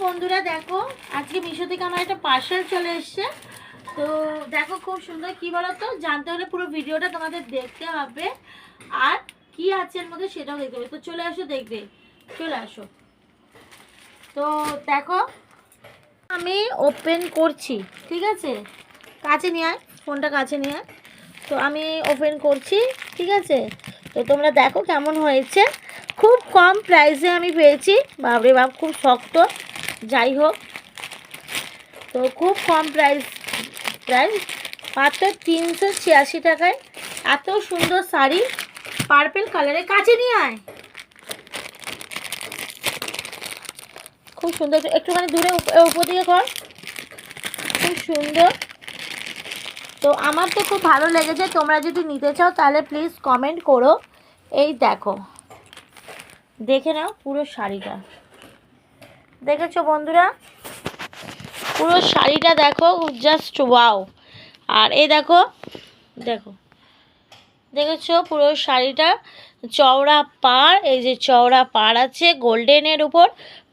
বন্ধুরা দেখো, আজকে মিশো থেকে আমার একটা পার্সেল চলে এসছে। তো দেখো খুব সুন্দর, কি বলো তো, জানতে হলে পুরো ভিডিওটা তোমাদের দেখতে হবে, আর কি আছে এর মধ্যে সেটাও দেখতে হবে। তো চলে আসো, দেখবে, চলে আসো। তো দেখো আমি ওপেন করছি, ঠিক আছে, কাছে নিয়ে আয়, ফোনটা কাছে নিয়ে আয়। তো আমি ওপেন করছি, ঠিক আছে। তো তোমরা দেখো কেমন হয়েছে। খুব কম প্রাইসে আমি পেয়েছি, বাপরে বাপ, খুব শক্ত। যাই হোক, তো খুব কম প্রাইস, মাত্র 386 টাকায় এত সুন্দর শাড়ি, পার্পেল কালারে। কাছে নিয়ে আয়, খুব সুন্দর, একটুখানি দূরে উপর দিকে কর, খুব সুন্দর। তো আমার তো খুব ভালো লেগেছে। তোমরা যদি নিতে চাও তাহলে প্লিজ কমেন্ট করো। এই দেখো, দেখে নাও পুরো শাড়িটা, দেখেছো বন্ধুরা, পুরো শাড়িটা দেখো, জাস্ট ওয়াও। আর এই দেখো, দেখো, দেখেছো পুরো শাড়িটা, চওড়া পাড়, এই যে চওড়া পাড় আছে গোল্ডেনের উপর,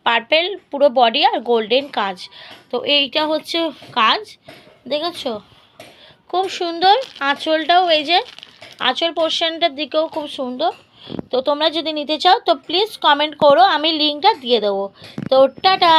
পার্পেল পুরো বডি আর গোল্ডেন কাজ। তো এইটা হচ্ছে কাজ, দেখেছো, খুব সুন্দর। আঁচলটাও, এই যে আঁচল পোর্শনটার দিকেও খুব সুন্দর। তো তোমরা যদি নিতে চাও তো প্লিজ কমেন্ট করো, আমি লিঙ্কটা দিয়ে দেবো। তো টাটা।